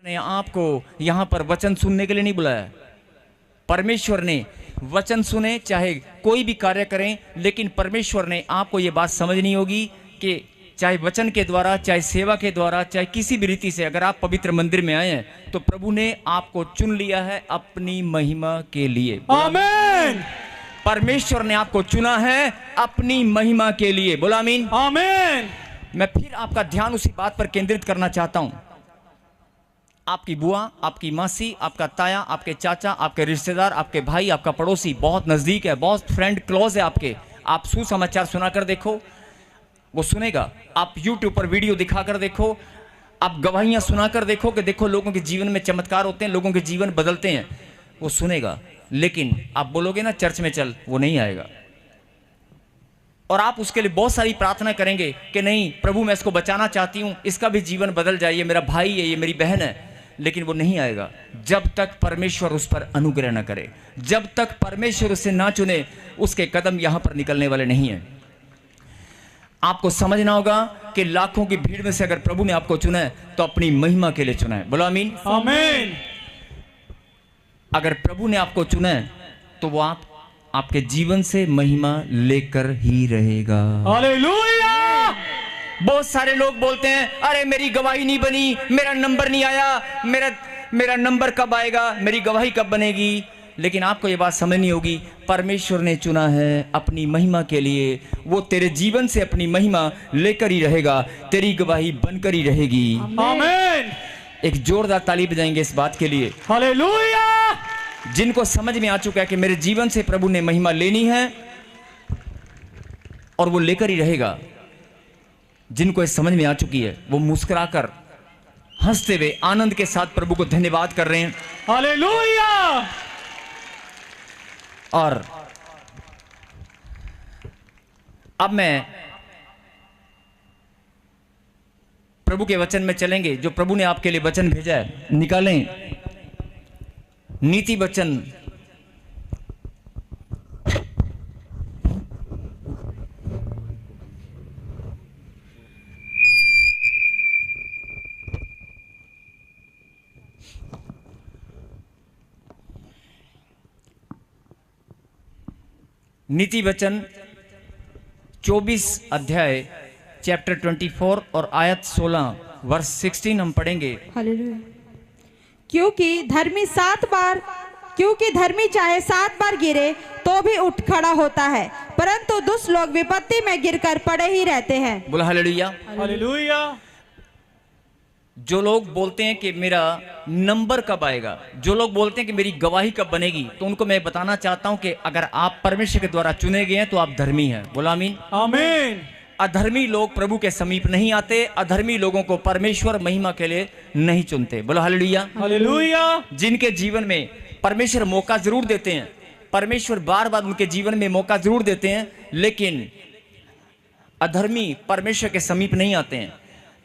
ने आपको यहाँ पर वचन सुनने के लिए नहीं बुलाया। परमेश्वर ने वचन सुने, चाहे कोई भी कार्य करें, लेकिन परमेश्वर ने आपको ये बात समझनी होगी कि चाहे वचन के द्वारा, चाहे सेवा के द्वारा, चाहे किसी भी रीति से अगर आप पवित्र मंदिर में आए हैं तो प्रभु ने आपको चुन लिया है अपनी महिमा के लिए। आमीन। परमेश्वर ने आपको चुना है अपनी महिमा के लिए। बोला आमीन। आमीन। मैं फिर आपका ध्यान उसी बात पर केंद्रित करना चाहता हूं। आपकी बुआ, आपकी मासी, आपका ताया, आपके चाचा, आपके रिश्तेदार, आपके भाई, आपका पड़ोसी बहुत नजदीक है, बहुत फ्रेंड क्लोज है आपके। आप सुसमाचार सुनाकर देखो, वो सुनेगा। आप YouTube पर वीडियो दिखाकर देखो, आप गवाहियां सुनाकर देखो कि देखो लोगों के जीवन में चमत्कार होते हैं, लोगों के जीवन बदलते हैं, वो सुनेगा। लेकिन आप बोलोगे ना चर्च में चल, वो नहीं आएगा। और आप उसके लिए बहुत सारी प्रार्थना करेंगे कि नहीं प्रभु मैं इसको बचाना चाहती हूं, इसका भी जीवन बदल जाए, ये मेरा भाई है, ये मेरी बहन है, लेकिन वो नहीं आएगा जब तक परमेश्वर उस पर अनुग्रह न करे। जब तक परमेश्वर उसे ना चुने, उसके कदम यहां पर निकलने वाले नहीं हैं। आपको समझना होगा कि लाखों की भीड़ में से अगर प्रभु ने आपको चुना है तो अपनी महिमा के लिए चुना है। बोलो आमीन। आमीन। अगर प्रभु ने आपको चुना है तो वो आपके जीवन से महिमा लेकर ही रहेगा। हालेलुया। बहुत सारे लोग बोलते हैं अरे मेरी गवाही नहीं बनी, मेरा नंबर नहीं आया, मेरा नंबर कब आएगा, मेरी गवाही कब बनेगी। लेकिन आपको ये बात समझनी होगी, परमेश्वर ने चुना है अपनी महिमा के लिए। वो तेरे जीवन से अपनी महिमा लेकर ही रहेगा, तेरी गवाही बनकर ही रहेगी। आमीन। एक जोरदार ताली बजाएंगे इस बात के लिए। हालेलुया। जिनको समझ में आ चुका है कि मेरे जीवन से प्रभु ने महिमा लेनी है और वो लेकर ही रहेगा, जिनको ये समझ में आ चुकी है, वो मुस्कुराकर हंसते हुए आनंद के साथ प्रभु को धन्यवाद कर रहे हैं। हालेलुया। और अब मैं प्रभु के वचन में चलेंगे, जो प्रभु ने आपके लिए वचन भेजा है। निकालें नीति वचन नीति वचन 24 अध्याय चैप्टर 24 और आयत 16 वर्ष 16 हम पढ़ेंगे। हालेलुया। क्योंकि धर्मी चाहे 7 बार गिरे तो भी उठ खड़ा होता है, परंतु दुष्ट लोग विपत्ति में गिरकर पड़े ही रहते हैं। बोला हालेलुया। हालेलुया। जो लोग बोलते हैं कि मेरा नंबर कब आएगा, जो लोग बोलते हैं कि मेरी गवाही कब बनेगी, तो उनको मैं बताना चाहता हूं कि अगर आप परमेश्वर के द्वारा चुने गए हैं तो आप धर्मी हैं। बोला आमीन। आमीन। अधर्मी लोग प्रभु के समीप नहीं आते, अधर्मी लोगों को परमेश्वर महिमा के लिए नहीं चुनते। बोलो हालेलुया। हालेलुया। जिनके जीवन में परमेश्वर मौका जरूर देते हैं, परमेश्वर बार बार उनके जीवन में मौका जरूर देते हैं, लेकिन अधर्मी परमेश्वर के समीप नहीं आते हैं।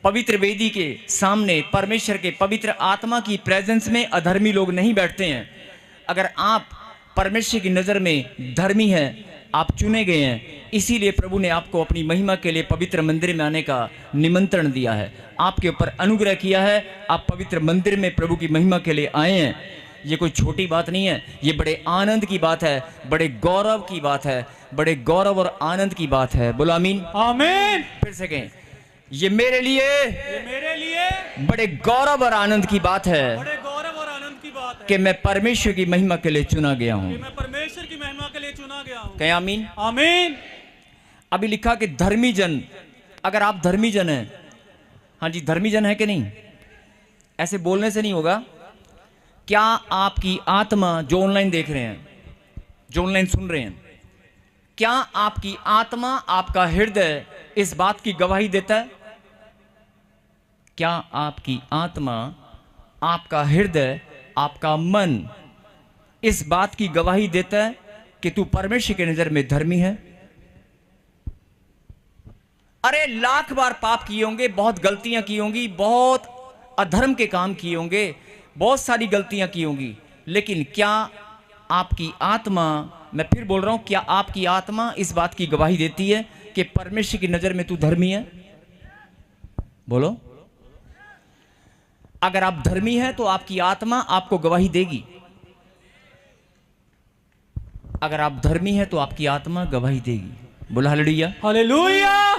पवित्र वेदी के सामने परमेश्वर के पवित्र आत्मा की प्रेजेंस में अधर्मी लोग नहीं बैठते हैं। अगर आप परमेश्वर की नजर में धर्मी हैं, आप चुने गए हैं, इसीलिए प्रभु ने आपको अपनी महिमा के लिए पवित्र मंदिर में आने का निमंत्रण दिया है, आपके ऊपर अनुग्रह किया है। आप पवित्र मंदिर में प्रभु की महिमा के लिए आए हैं। ये कोई छोटी बात नहीं है, ये बड़े आनंद की बात है, बड़े गौरव की बात है, बड़े गौरव और आनंद की बात है। बोलो आमीन। आमीन। फिर से कहें, ये मेरे लिए बड़े गौरव और आनंद की बात है, बड़े गौरव और आनंद की बात है कि मैं परमेश्वर की महिमा के लिए चुना गया हूं। मैं परमेश्वर की महिमा के लिए चुना गया हूं। कहें आमीन। आमीन। अभी लिखा कि धर्मी जन, अगर आप धर्मी जन हैं, हाँ जी धर्मी जन है कि नहीं, ऐसे बोलने से नहीं होगा। क्या आपकी आत्मा, जो ऑनलाइन देख रहे हैं, जो ऑनलाइन सुन रहे हैं, क्या आपकी आत्मा, आपका हृदय इस बात की गवाही देता है? क्या आपकी आत्मा, आपका हृदय, आपका मन इस बात की गवाही देता है कि तू परमेश्वर की नजर में धर्मी है? अरे लाख बार पाप किए होंगे, बहुत गलतियां की होंगी, बहुत अधर्म के काम किए होंगे, बहुत सारी गलतियां की होंगी, लेकिन क्या आपकी आत्मा, मैं फिर बोल रहा हूं, क्या आपकी आत्मा इस बात की गवाही देती है कि परमेश्वर की नजर में तू धर्मी है? बोलो। अगर आप धर्मी हैं तो आपकी आत्मा आपको गवाही देगी। अगर आप धर्मी हैं तो आपकी आत्मा गवाही देगी। बोला हालेलुया। हालेलुया।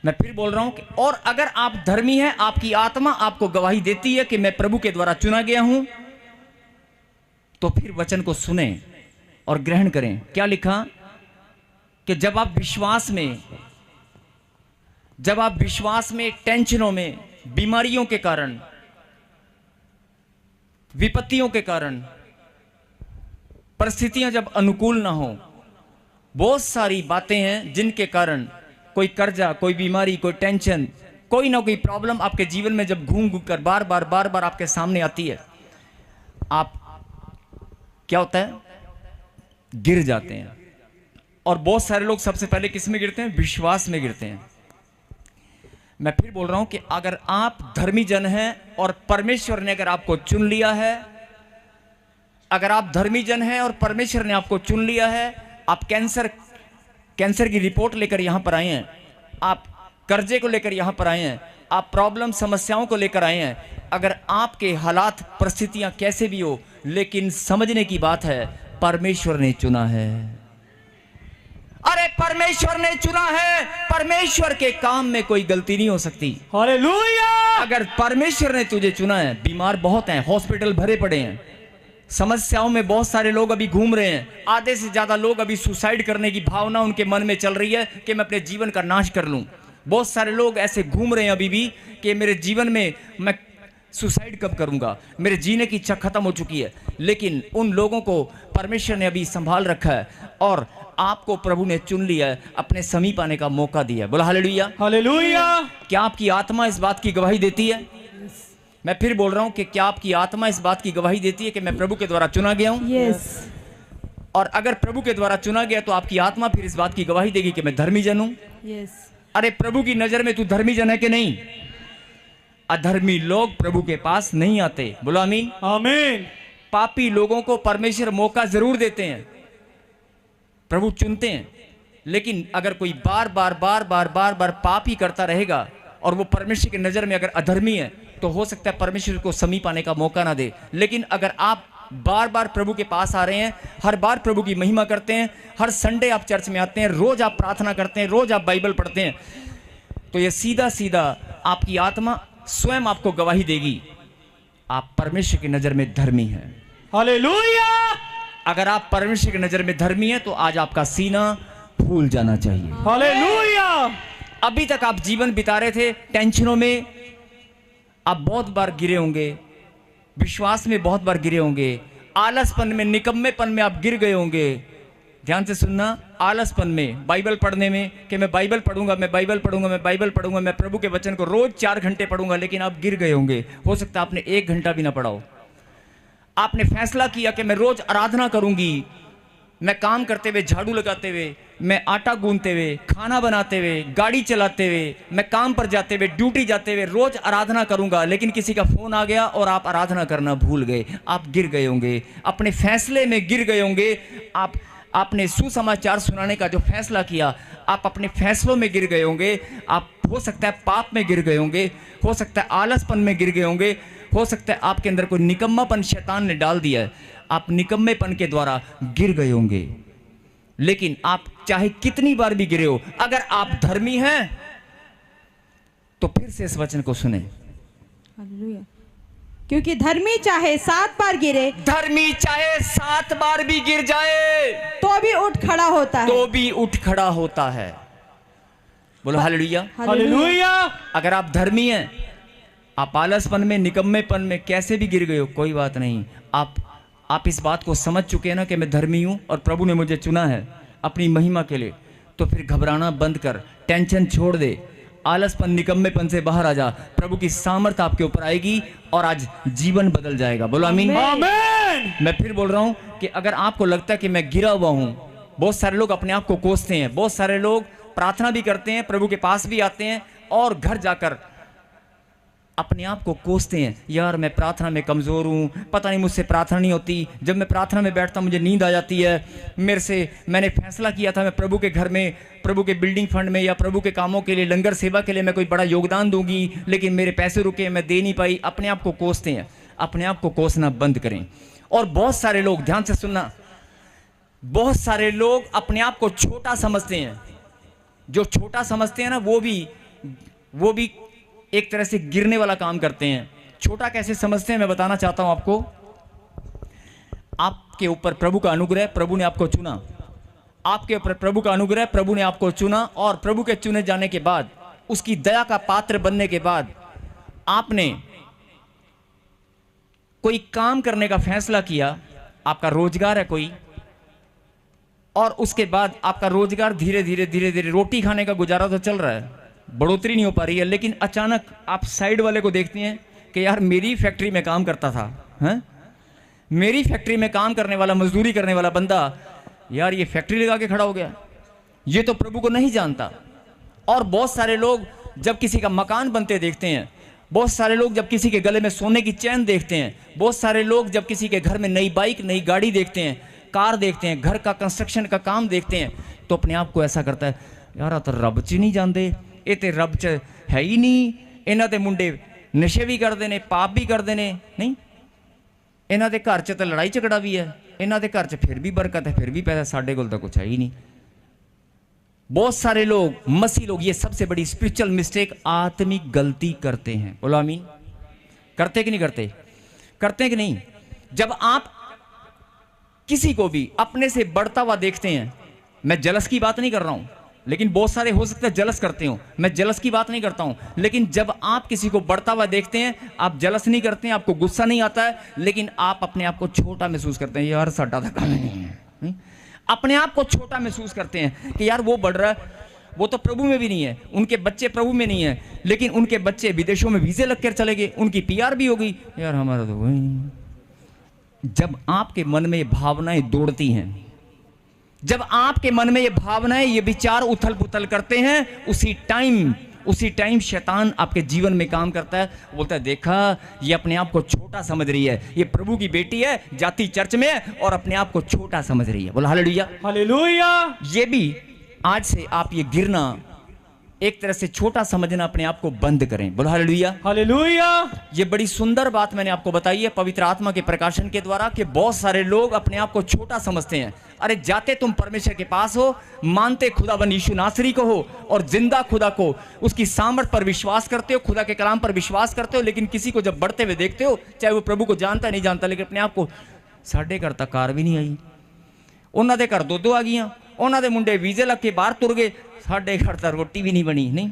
मैं फिर बोल रहा हूं कि और अगर आप धर्मी हैं, आपकी आत्मा आपको गवाही देती है कि मैं प्रभु के द्वारा चुना गया हूं, तो फिर वचन को सुने और ग्रहण करें। क्या लिखा कि जब आप विश्वास में टेंशनों में, बीमारियों के कारण, विपत्तियों के कारण, परिस्थितियां जब अनुकूल ना हो, बहुत सारी बातें हैं जिनके कारण कोई कर्जा, कोई बीमारी, कोई टेंशन, कोई ना कोई प्रॉब्लम आपके जीवन में जब घूम घूम कर बार बार आपके सामने आती है, आप क्या होता है, गिर जाते हैं। और बहुत सारे लोग सबसे पहले किस में गिरते हैं? विश्वास में गिरते हैं। मैं फिर बोल रहा हूं कि अगर आप धर्मी जन हैं और परमेश्वर ने अगर आपको चुन लिया है, अगर आप धर्मी जन हैं और परमेश्वर ने आपको चुन लिया है, आप कैंसर की रिपोर्ट लेकर यहां पर आए हैं, आप कर्जे को लेकर यहां पर आए हैं, आप प्रॉब्लम समस्याओं को लेकर आए हैं, अगर आपके हालात परिस्थितियां कैसे भी हो, लेकिन समझने की बात है परमेश्वर ने चुना है। अरे परमेश्वर ने चुना है, परमेश्वर के काम में कोई गलती नहीं हो सकती। हालेलुया। अगर परमेश्वर ने तुझे चुना है, बीमार बहुत हैं, हॉस्पिटल भरे पड़े हैं, समस्याओं में बहुत सारे लोग अभी घूम रहे हैं, आधे से ज्यादा लोग अभी सुसाइड करने की भावना उनके मन में चल रही है कि मैं अपने जीवन का नाश कर लूं। बहुत सारे लोग ऐसे घूम रहे हैं अभी भी कि मेरे जीवन में मैं सुसाइड कब करूंगा, मेरे जीने की इच्छा खत्म हो चुकी है। लेकिन उन लोगों को परमेश्वर ने अभी संभाल रखा है और आपको प्रभु ने चुन लिया है, अपने समीप आने का मौका दिया है। बोला हालेलुया। हालेलुया। क्या आपकी आत्मा इस बात की गवाही देती है? मैं फिर बोल रहा हूं कि क्या आपकी आत्मा इस बात की गवाही देती है कि मैं प्रभु के द्वारा चुना गया हूं? यस। और अगर प्रभु के द्वारा चुना गया तो आपकी आत्मा फिर इस बात की गवाही देगी कि मैं धर्मी जन हूं। यस। अरे प्रभु की नजर में तू धर्मी जन है कि नहीं? अधर्मी लोग प्रभु के पास नहीं आते। बोलो आमीन। आमीन। पापी लोगों को परमेश्वर मौका जरूर देते हैं, प्रभु चुनते हैं, लेकिन अगर कोई बार बार पाप ही करता रहेगा और वो परमेश्वर की नजर में अगर अधर्मी है, तो हो सकता है परमेश्वर को समीप आने का मौका ना दे। लेकिन अगर आप बार बार प्रभु के पास आ रहे हैं, हर बार प्रभु की महिमा करते हैं, हर संडे आप चर्च में आते हैं, रोज आप प्रार्थना करते हैं, रोज आप बाइबल पढ़ते हैं, तो ये सीधा सीधा आपकी आत्मा स्वयं आपको गवाही देगी, आप परमेश्वर की नजर में धर्मी हैं। हालेलुया। अगर आप परमेश्वर की नजर में धर्मी हैं तो आज आपका सीना फूल जाना चाहिए। हालेलुया। अभी तक आप जीवन बिता रहे थे टेंशनों में, आप बहुत बार गिरे होंगे, विश्वास में बहुत बार गिरे होंगे, आलसपन में, निकम्मेपन में आप गिर गए होंगे। ध्यान से सुनना, आलसपन में, बाइबल पढ़ने में कि मैं बाइबल पढ़ूंगा, मैं बाइबल पढ़ूंगा, मैं बाइबल पढ़ूंगा, मैं प्रभु के वचन को रोज 4 घंटे पढ़ूंगा, लेकिन आप गिर गए होंगे। हो सकता है आपने 1 घंटा भी ना पढ़ा हो। आपने फैसला किया कि मैं रोज आराधना करूंगी, मैं काम करते हुए, झाड़ू लगाते हुए, मैं आटा गूंथते हुए, खाना बनाते हुए, गाड़ी चलाते हुए, मैं काम पर जाते हुए, ड्यूटी जाते हुए रोज आराधना करूंगा, लेकिन किसी का फोन आ गया और आप आराधना करना भूल गए। आप गिर गए होंगे, अपने फैसले में गिर गए होंगे। आपने सुसमाचार सुनाने का जो फैसला किया, आप अपने फैसलों में गिर गए होंगे। आप हो सकता है पाप में गिर गए होंगे, हो सकता है आलसपन में गिर गए होंगे, हो सकता है आपके अंदर कोई निकम्मापन शैतान ने डाल दिया है, आप निकम्मेपन के द्वारा गिर गए होंगे। लेकिन आप चाहे कितनी बार भी गिरे हो, अगर आप धर्मी हैं तो फिर से इस वचन को सुने। हालेलुया। क्योंकि धर्मी चाहे 7 बार गिरे, धर्मी चाहे 7 बार भी गिर जाए तो भी उठ खड़ा होता है। तो भी उठ खड़ा होता है। बोलो हालेलुया। हालेलुया। अगर आप धर्मी हैं, आप आलसपन में, निकम्मेपन में कैसे भी गिर गए हो, कोई बात नहीं। आप इस बात को समझ चुके हैं ना कि मैं धर्मी हूं और प्रभु ने मुझे चुना है अपनी महिमा के लिए, तो फिर घबराना बंद कर, टेंशन छोड़ दे, आलसपन, निकम्मेपन से बाहर आ जा। प्रभु की सामर्थ आपके ऊपर आएगी और आज जीवन बदल जाएगा। बोलो आमीन। आमीन। मैं फिर बोल रहा हूं कि अगर आपको लगता है कि मैं गिरा हुआ हूं, बहुत सारे लोग अपने आप को कोसते हैं, बहुत सारे लोग प्रार्थना भी करते हैं, प्रभु के पास भी आते हैं और घर जाकर अपने आप को कोसते हैं, यार मैं प्रार्थना में कमज़ोर हूँ, पता नहीं मुझसे प्रार्थना नहीं होती, जब मैं प्रार्थना में बैठता मुझे नींद आ जाती है, मैंने फैसला किया था मैं प्रभु के घर में, प्रभु के बिल्डिंग फंड में या प्रभु के कामों के लिए, लंगर सेवा के लिए मैं कोई बड़ा योगदान दूंगी, लेकिन मेरे पैसे रुके, मैं दे नहीं पाई। अपने आप को कोसते हैं। अपने आप को कोसना बंद करें। और बहुत सारे लोग, ध्यान से सुनना, बहुत सारे लोग अपने आप को छोटा समझते हैं। जो छोटा समझते हैं ना, वो भी एक तरह से गिरने वाला काम करते हैं। छोटा कैसे समझते हैं मैं बताना चाहता हूं आपको। आपके ऊपर प्रभु का अनुग्रह, प्रभु ने आपको चुना, आपके ऊपर प्रभु का अनुग्रह, प्रभु ने आपको चुना, और प्रभु के चुने जाने के बाद, उसकी दया का पात्र बनने के बाद, आपने कोई काम करने का फैसला किया, आपका रोजगार है कोई, और उसके बाद आपका रोजगार धीरे धीरे रोटी खाने का गुजारा तो चल रहा है, बढ़ोतरी नहीं हो पा रही है, लेकिन अचानक आप साइड वाले को देखते हैं कि यार मेरी फैक्ट्री में काम करता था, हैं? मेरी फैक्ट्री में काम करने वाला, मजदूरी करने वाला बंदा, यार ये फैक्ट्री लगा के खड़ा हो गया, ये तो प्रभु को नहीं जानता। और बहुत सारे लोग जब किसी का मकान बनते देखते हैं, बहुत सारे लोग जब किसी के गले में सोने की चैन देखते हैं, बहुत सारे लोग जब किसी के घर में नई बाइक, नई गाड़ी देखते हैं, कार देखते हैं, घर का कंस्ट्रक्शन का काम देखते हैं, तो अपने आप को ऐसा करता है, यार तो रब च नहीं जानते, ये तो रब च है ही नहीं, इन्हों के मुंडे नशे भी करते हैं, पाप भी करते हैं, नहीं इन्हों के घर च तो लड़ाई झगड़ा भी है, इन्हों के घर च फिर भी बरकत है, फिर भी पैसा, साढ़े को तो कुछ है ही नहीं। बहुत सारे लोग, मसीह लोग, ये सबसे बड़ी स्पिरिचुअल मिस्टेक, आत्मिक गलती करते हैं। बोलो आमीन। करते कि नहीं करते? करते हैं कि नहीं? जब आप किसी को भी अपने से बढ़ता हुआ देखते हैं, मैं जलस की बात नहीं कर रहा हूं, लेकिन बहुत सारे हो सकते हैं जलस करते हो, मैं जलस की बात नहीं करता हूं, लेकिन जब आप किसी को बढ़ता हुआ देखते हैं, आप जलस नहीं करते हैं, आपको गुस्सा नहीं आता है, लेकिन आप अपने आप को छोटा महसूस करते हैं, यार साडा तो काम नहीं है, नहीं? अपने आप को छोटा महसूस करते हैं कि यार वो बढ़ रहा है, वो तो प्रभु में भी नहीं है, उनके बच्चे प्रभु में नहीं है, लेकिन उनके बच्चे विदेशों में वीजे लग कर चले गए, उनकी पीआर भी होगी, यार हमारा तो वही नहीं। जब आपके मन में ये भावनाएं दौड़ती हैं, जब आपके मन में ये भावनाएं, ये विचार उथल पुथल करते हैं, उसी टाइम शैतान आपके जीवन में काम करता है। बोलता है देखा, ये अपने आप को छोटा समझ रही है, ये प्रभु की बेटी है, जाती चर्च में है और अपने आप को छोटा समझ रही है। बोला हालेलुया, हालेलुया। ये भी आज से आप ये गिरना, एक तरह से छोटा समझना, अपने आप को बंद करें। बोलो हालेलुया, हालेलुया। ये बड़ी सुंदर बात मैंने आपको बताई है पवित्र आत्मा के प्रकाशन के द्वारा, कि बहुत सारे लोग अपने आप को छोटा समझते हैं। अरे जाते तुम परमेश्वर के पास हो, मानते खुदाबंद यीशु नासरी को हो, और जिंदा खुदा को, उसकी सामर्थ पर विश्वास करते हो, खुदा के कलाम पर विश्वास करते हो, लेकिन किसी को जब बढ़ते हुए देखते हो, चाहे वो प्रभु को जानता नहीं जानता, लेकिन अपने आप को, साढ़े घर तक कार भी नहीं आई, उन्होंने घर दो आ गई, उन्होंने मुंडे वीजे लग के बाहर तुर गए, साढ़े घर तक रोटी भी नहीं बनी। नहीं,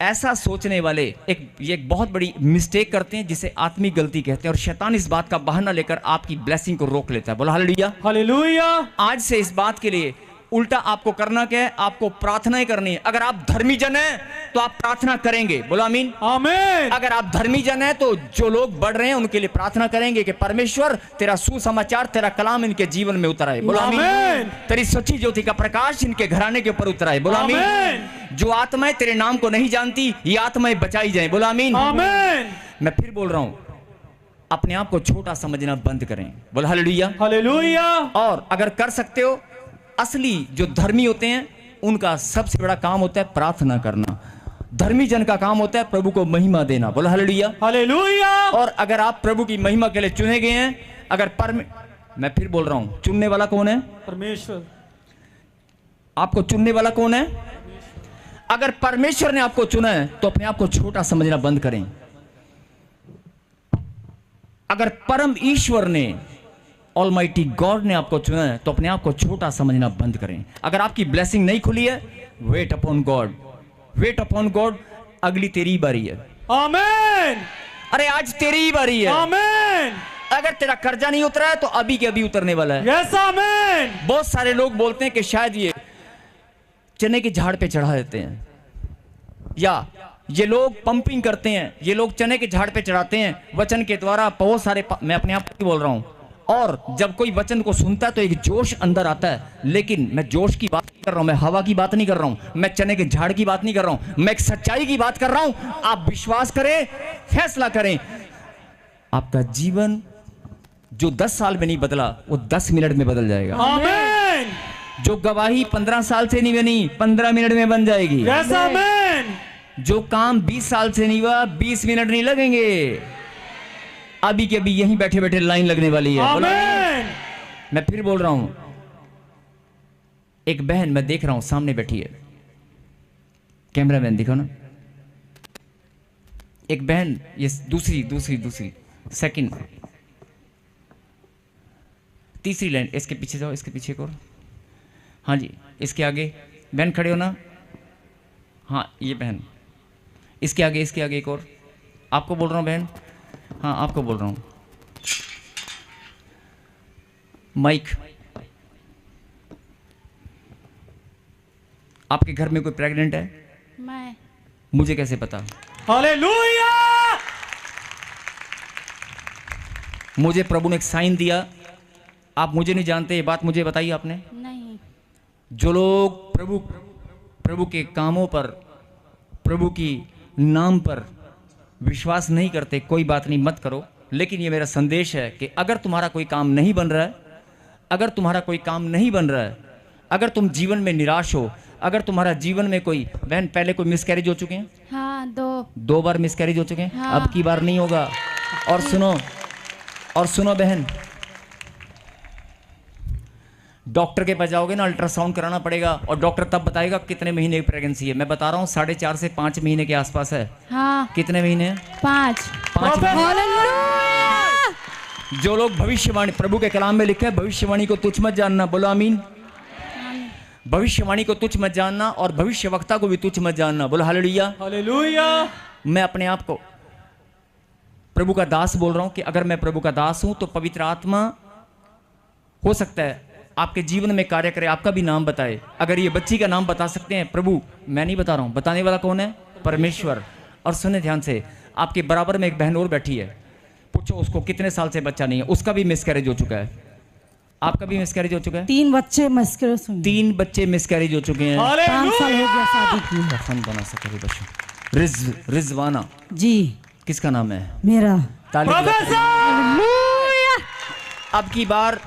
ऐसा सोचने वाले ये एक बहुत बड़ी मिस्टेक करते हैं, जिसे आत्मिक गलती कहते हैं, और शैतान इस बात का बहाना लेकर आपकी ब्लेसिंग को रोक लेता है। बोला हालेलुया, हालेलुया। आज से इस बात के लिए उल्टा आपको करना क्या है? आपको प्रार्थनाएं करनी है। अगर आप धर्मी जन हैं तो आप प्रार्थना करेंगे। बोलो आमीन, आमीन। अगर आप धर्मी जन हैं तो जो लोग बढ़ रहे हैं उनके लिए प्रार्थना करेंगे कि परमेश्वर तेरा सुसमाचार, तेरा कलाम इनके जीवन में उतर आए। बोलो आमीन। तेरी सच्ची ज्योति का प्रकाश इनके घराने के ऊपर उतर आए। बोलो आमीन। जो आत्माएं तेरे नाम को नहीं जानती, ये आत्माएं बचाई जाए। बोलो आमीन, आमीन। मैं फिर बोल रहा हूं, अपने आप को छोटा समझना बंद करें। बोलो हालेलुया, हालेलुया। और अगर कर सकते हो, असली जो धर्मी होते हैं उनका सबसे बड़ा काम होता है प्रार्थना करना। धर्मी जन का काम होता है प्रभु को महिमा देना। बोलो हालेलुया, हालेलुया। और अगर आप प्रभु की महिमा के लिए चुने गए हैं, अगर मैं फिर बोल रहा हूं, चुनने वाला कौन है? परमेश्वर। आपको चुनने वाला कौन है? अगर परमेश्वर ने आपको चुना है तो अपने आप को छोटा समझना बंद करें। अगर परम ईश्वर ने, ऑलमाइटी गॉड ने आपको चुना है तो अपने आप को छोटा समझना बंद करें। अगर आपकी ब्लेसिंग नहीं खुली है, weight upon God, weight upon God. अगली तेरी बारी है। आमीन। अरे आज तेरी बारी है। आमीन। अगर तेरा कर्जा नहीं उतरा है तो अभी के अभी उतरने वाला है। यस, आमीन। बहुत सारे लोग बोलते हैं कि शायद ये चने के झाड़ पे चढ़ा देते हैं, या ये लोग पंपिंग करते हैं, ये लोग चने के झाड़ पे चढ़ाते हैं वचन के द्वारा। बहुत सारे, मैं अपने आप को बोल रहा हूं, और जब कोई वचन को सुनता है तो एक जोश अंदर आता है, लेकिन मैं जोश की बात कर रहा हूं, मैं हवा की बात नहीं कर रहा हूं, मैं चने के झाड़ की बात नहीं कर रहा हूं, मैं एक सच्चाई की बात कर रहा हूं। आप विश्वास करें, फैसला करें, आपका जीवन जो 10 साल में नहीं बदला वो 10 मिनट में बदल जाएगा। आमीन। जो गवाही 15 साल से नहीं बनी 15 मिनट में बन जाएगी। यस आमीन। जो काम 20 साल से नहीं हुआ 20 मिनट नहीं लगेंगे। अभी के अभी यहीं बैठे बैठे लाइन लगने वाली है। आमीन। मैं फिर बोल रहा हूं, एक बहन मैं देख रहा हूं सामने बैठी है, कैमरामैन दिखो ना, एक बहन, ये दूसरी सेकंड, तीसरी लाइन, इसके पीछे जाओ, इसके पीछे को, हाँ जी, इसके आगे बहन खड़े हो ना, हाँ ये बहन, इसके आगे एक और, आपको बोल रहा हूं बहन, हाँ आपको बोल रहा हूं, माइक, आपके घर में कोई प्रेग्नेंट है? मैं। मुझे कैसे पता? हालेलुया। मुझे प्रभु ने एक साइन दिया, आप मुझे नहीं जानते, ये बात मुझे बताई आपने। नहीं। जो लोग प्रभु के कामों पर, प्रभु की नाम पर विश्वास नहीं करते, कोई बात नहीं, मत करो, लेकिन ये मेरा संदेश है कि अगर तुम्हारा कोई काम नहीं बन रहा है, अगर तुम्हारा कोई काम नहीं बन रहा है, अगर तुम जीवन में निराश हो, अगर तुम्हारा जीवन में कोई, बहन पहले कोई मिसकैरेज हो चुके हैं? हाँ, 2 बार मिसकैरेज हो चुके हैं। हाँ। अब की बार नहीं होगा। और सुनो बहन, डॉक्टर के पास जाओगे ना, अल्ट्रासाउंड कराना पड़ेगा और डॉक्टर तब बताएगा कितने महीने की प्रेगनेंसी है। मैं बता रहा हूँ 4.5 से 5 महीने के आसपास है। हाँ। कितने महीने? 5 महीने। जो लोग भविष्यवाणी, प्रभु के कलाम में लिखा है भविष्यवाणी को तुच्छ मत जानना, बोलो आमीन। भविष्यवाणी को तुच्छ मत जानना और भविष्यवक्ता को भी तुच्छ मत जानना, बोलो हालेलुया। हालेलुया। मैं अपने आप को प्रभु का दास बोल रहा हूं कि अगर मैं प्रभु का दास हूं तो पवित्र आत्मा हो सकता है आपके जीवन में कार्य करे, आपका भी नाम बताए। अगर ये बच्ची का नाम बता सकते हैं प्रभु, मैं नहीं बता रहा हूं, बताने वाला कौन है? परमेश्वर। और सुने ध्यान से, आपके बराबर में एक बहन और बैठी है, पूछो उसको कितने साल से बच्चा नहीं है, उसका भी मिसकैरेज हो चुका है। आपका भी मिसकैरेज हो चुका है? 3 बच्चे मिसकैरेज हुए। 3 बच्चे मिसकैरेज हो चुके हैं। 5 साल हो गया शादी की। कफन बना सके बच्चों। रिजवाना जी। किसका नाम है? मेरा। अब की बार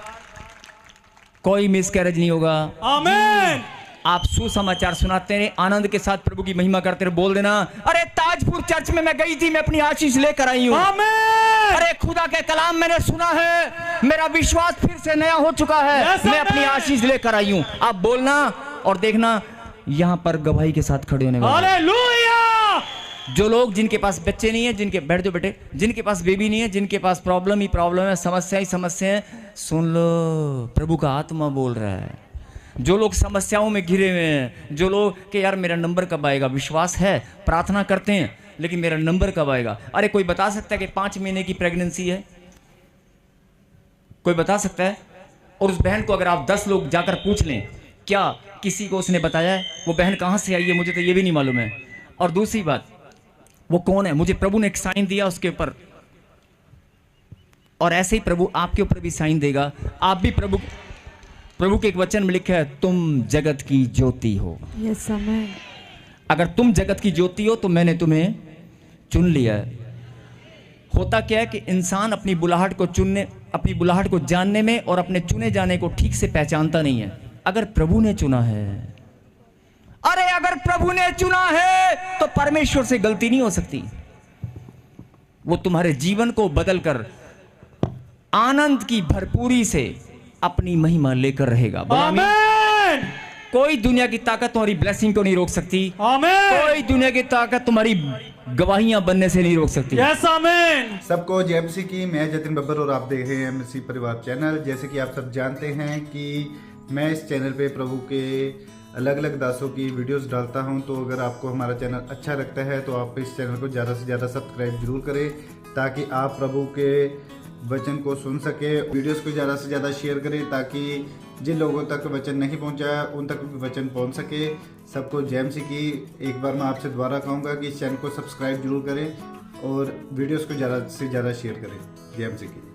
कोई मिसकैरेज नहीं होगा। आमीन। आप सुसमाचार सुनाते रहे, आनंद के साथ प्रभु की महिमा करते रहे, बोल देना, अरे ताजपुर चर्च में मैं गई थी, मैं अपनी आशीष लेकर आई हूँ। आमीन। अरे खुदा के कलाम मैंने सुना है, मेरा विश्वास फिर से नया हो चुका है, Yes, मैं अपनी amen। आशीष लेकर आई हूँ। आप बोलना और देखना, यहाँ पर गवाही के साथ खड़े होने वाले। हालेलुया। जो लोग जिनके पास बच्चे नहीं है, जिनके, बैठ जाओ बेटे, जिनके पास बेबी नहीं है, जिनके पास प्रॉब्लम ही प्रॉब्लम है, समस्या ही समस्या है, सुन लो, प्रभु का आत्मा बोल रहा है। जो लोग समस्याओं में घिरे हुए हैं, जो लोग कि यार मेरा नंबर कब आएगा, विश्वास है, प्रार्थना करते हैं, लेकिन मेरा नंबर कब आएगा? अरे कोई बता सकता है कि 5 महीने की प्रेगनेंसी है? कोई बता सकता है? और उस बहन को अगर आप 10 लोग जाकर पूछ लें, क्या किसी को उसने बताया है? वो बहन कहाँ से आई है, मुझे तो ये भी नहीं मालूम है। और दूसरी बात, वो कौन है? मुझे प्रभु ने एक साइन दिया उसके ऊपर, और ऐसे ही प्रभु आपके ऊपर भी साइन देगा। आप भी प्रभु के एक वचन में लिखा है, तुम जगत की ज्योति हो। यस आमीन। अगर तुम जगत की ज्योति हो तो मैंने तुम्हें चुन लिया है। होता क्या है कि इंसान अपनी बुलाहट को चुनने, अपनी बुलाहट को जानने में और अपने चुने जाने को ठीक से पहचानता नहीं है। अगर प्रभु ने चुना है, अरे अगर प्रभु ने चुना है तो परमेश्वर से गलती नहीं हो सकती। वो तुम्हारे जीवन को बदलकर आनंद की भरपूरी से अपनी महिमा लेकर रहेगा। आमीन। कोई दुनिया की ताकत तुम्हारी ब्लेसिंग को नहीं रोक सकती। आमीन। कोई दुनिया की ताकत तुम्हारी गवाहियां बनने से नहीं रोक सकती। यस आमीन। सबको जेएमसी की, मैं जतिन बब्बर और आप देख रहे हैं एमसी परिवार चैनल। जैसे कि आप सब जानते हैं कि मैं इस चैनल पे प्रभु के अलग अलग दासों की वीडियोस डालता हूं, तो अगर आपको हमारा चैनल अच्छा लगता है तो आप इस चैनल को ज़्यादा से ज़्यादा सब्सक्राइब जरूर करें, ताकि आप प्रभु के वचन को सुन सके। वीडियोस को ज़्यादा से ज़्यादा शेयर करें, ताकि जिन लोगों तक वचन नहीं पहुंचा उन तक भी वचन पहुंच सके। सबको जेएमसी की एक बार मैं आपसे दोबारा कहूँगा कि इस चैनल को सब्सक्राइब जरूर करें और वीडियोस को ज़्यादा से ज़्यादा शेयर करें। जेएमसी की।